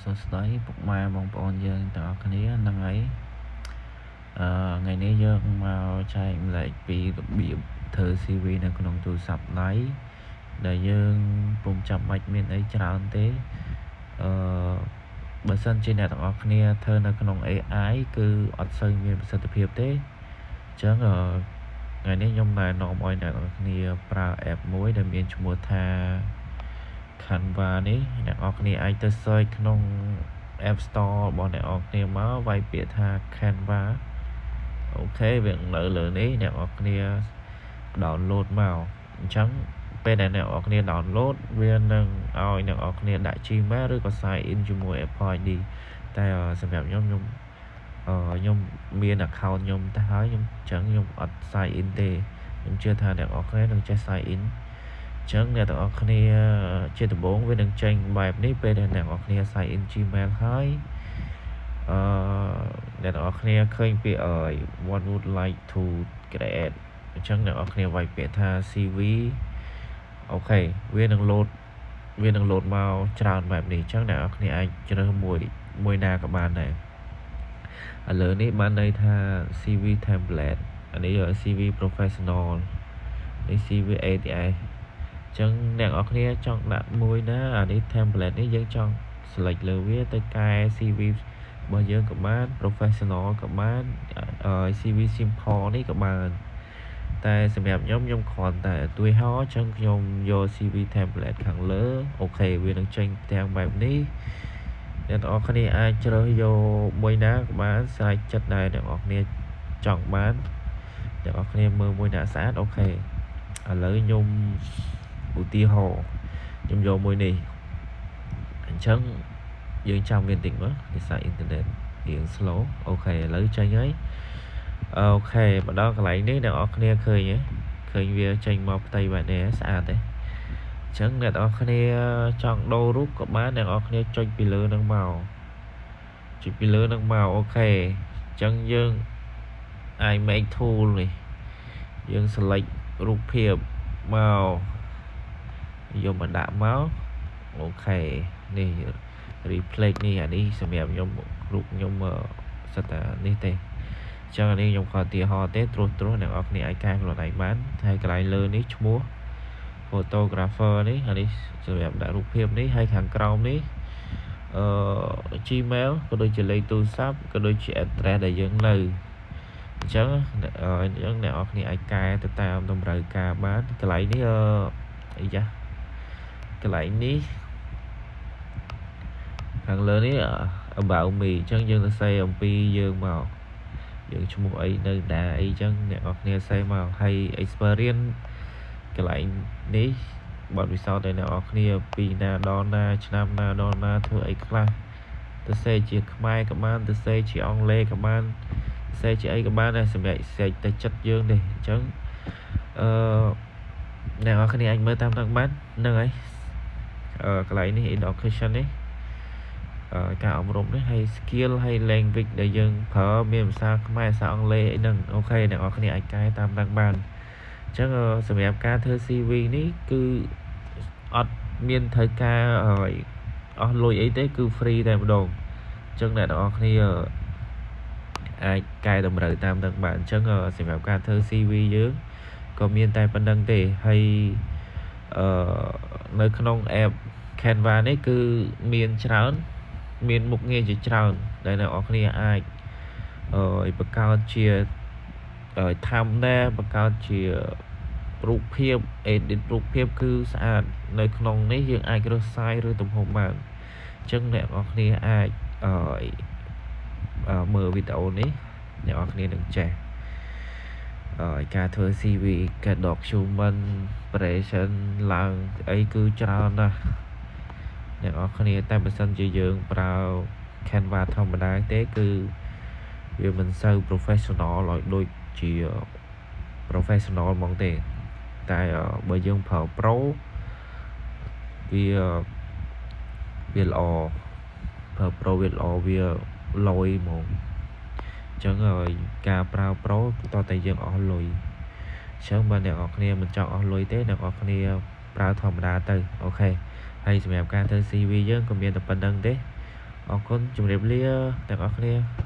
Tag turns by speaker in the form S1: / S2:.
S1: សួស្តីពុកម៉ែបងប្អូនយើងទាំងអស់គ្នាហ្នឹងហើយថ្ងៃនេះយើងមកចែកម្លែកពីរបៀបធ្វើ CV នៅក្នុងទូរស័ព្ទដៃដែលយើងពុំចាំបាច់មានអីច្រើនទេបើសិនជាអ្នកទាំងអស់គ្នាធ្វើនៅក្នុង AI គឺអត់សូវមានប្រសិទ្ធភាពទេអញ្ចឹងថ្ងៃនេះខ្ញុំណែនាំឲ្យអ្នកទាំងអស់គ្នាប្រើ app មួយដែលមានឈ្មោះថា Canva នេះអ្នកនរគ្នាអាចទៅ search ក្នុង App Store របស់អ្នកនរគ្នាមកវាយពាក្យថា Canva អូខេវានៅលើនេះអ្នកនរគ្នា download មកអញ្ចឹងពេលដែលអ្នកនរគ្នា download វានឹងឲ្យអ្នកនរគ្នាដាក់ Gmail ឬក៏ sign in ជាមួយ Apple ID តែសម្រាប់ខ្ញុំមាន account ខ្ញុំទៅហើយខ្ញុំអត់ sign in ទេខ្ញុំជឿថាអ្នកនរគ្នានឹងចេះ sign in ចឹងអ្នកទាំងអស់គ្នាជាដំបូងវានឹងចេញបែបនេះពេលដែលអ្នកទាំងអស់គ្នា sign in Gmail ហើយអ្នកទាំងអស់គ្នាឃើញពាក្យwhat would like to create អញ្ចឹងអ្នកទាំងអស់គ្នាវាយពាក្យថា CV អូខេវានឹង load មកច្រើនបែបនេះអញ្ចឹងអ្នកទាំងអស់គ្នាអាចជ្រើសមួយណាក៏បានដែរឥឡូវនេះបានន័យថា CV template អានេះ CV professional នេះ CV ATSចឹងអ្នកនរគ្នាចង់ដាក់មួយណាអានេះ template នេះយើងចង់ select លើវាទៅកែ CV របស់យើងក៏បាន professional ក៏បាន CV simple នេះក៏បានតែសម្រាប់ខ្ញុំគ្រាន់តែឧទាហរណ៍ចឹងខ្ញុំយក CV template ខាងលើអូខេវានឹងចេញទាំងបែបនេះអ្នកនរគ្នាអាចជ្រើសយកមួយណាក៏បានស្រេចចិត្តដែរអ្នកនរគ្នាចង់បានអ្នកនរគ្នាមើលមួយណាស្អាតអូខេឥឡូវខ្ញុំឧទាហរណ៍ខ្ញុំយកមួយនេះអញ្ចឹងយើងចាំវាតិចមើលភាសាអ៊ីនធឺណិតរៀង slow អូខេឥឡូវចេញហើយអូខេមកដល់កន្លែងនេះអ្នកនរគ្នាឃើញវាចេញមកផ្ទៃបែបនេះស្អាតទេអញ្ចឹងអ្នកនរគ្នាចង់ដូររូបក៏បានអ្នកនរគ្នាចុចពីលើនឹងមកអូខេអញ្ចឹងយើង iMake tool នេះយើង select រូបភាពមកយកមកដាក់មកអូខេនេះ replace នេះអានេះសម្រាប់ខ្ញុំរូបខ្ញុំសិតតែនេះទេអញ្ចឹងអានេះខ្ញុំខុសឧទាហរណ៍ទេត្រួសអ្នកនរគ្នាអាចកែខ្លួនឯងបានហើយកន្លែងលើនេះឈ្មោះ photographer នេះអានេះសម្រាប់ដាក់រូបភាពនេះហើយខាងក្រោមនេះGmail ក៏ដូចជាលេខទូរស័ព្ទក៏ដូចជា address ដែលយើងនៅអញ្ចឹងអ្នកនរគ្នាអាចកែទៅតាមតម្រូវការបានកន្លែងនេះកន្លែងនេះខាងលើនេះ about me អញ្ចឹងយើងទៅសេអំពីយើងមកយើងឈ្មោះអីនៅណាអីអញ្ចឹងអ្នកនរគ្នាសេមកហើយ experience កន្លែងនេះបទពិសោធន៍ដែលអ្នកនរគ្នាពីណាដល់ណាឆ្នាំណាដល់ណាធ្វើអីខ្លះទៅសេជាខ្មែរក៏បានទៅសេជាអង់គ្លេសក៏បានសេជាអីក៏បានដែរសម្រាប់សេទៅចិត្តយើងទេអញ្ចឹងអ្នកនរគ្នាអាចមើលតាមនឹងបានហ្នឹងហើយកន្លែងនេះ education នេះការអប់រំនេះហើយ skill ហើយ language ដែលយើងប្រើមានភាសាខ្មែរភាសាអង់គ្លេសអីហ្នឹងអូខេអ្នកនរគ្នាអាចកែតាមនឹងបានអញ្ចឹងសម្រាប់ការធ្វើ CV នេះគឺអត់មានត្រូវការអស់លុយអីទេគឺ free តែម្ដងអញ្ចឹងអ្នកនរគ្នាអាចកែតម្រូវតាមនឹងបានអញ្ចឹងសម្រាប់ការធ្វើ CV យើងក៏មានតែប៉ុណ្្នឹងទេហើយនៅក្នុង app Canva នេះគឺមានច្រើនមានមុខងារជាច្រើនដែលអ្នកនរគ្នាអាចបង្កើតជា thumbnail បង្កើតជារូបភាព edit រូបភាពគឺស្អាតនៅក្នុងនេះយើងអាចរើស size ឬទំហំបានអញ្ចឹងអ្នកនរគ្នាអាចមើលវីដេអូនេះអ្នកនរគ្នានឹងចេះការធ្វើ CV ការ document presentation ឡើងអីគឺច្រើនណាស់អ្នកនរគ្នាតែបើសិនជាយើងប្រើ Canva ធម្មតាទេគឺវាមិនសូវ professional ឲ្យដូចជា professional ហ្មងទេតែបើយើងប្រើ Pro វាល្អប្រើ Pro វាល្អវាលយហ្មងអញ្ចឹងការប្រើ Pro តោះតែយើងអស់លុយអញ្ចឹងបើអ្នកនរគ្នាមិនចង់អស់លុយទេអ្នកនរគ្នាប្រើធម្មតាទៅអូខេហើយសម្រាប់ការធ្វើ CV យើងក៏មានតែប៉ុណ្្នឹងទេ អរគុណជម្រាបលាទាំងអស់គ្នា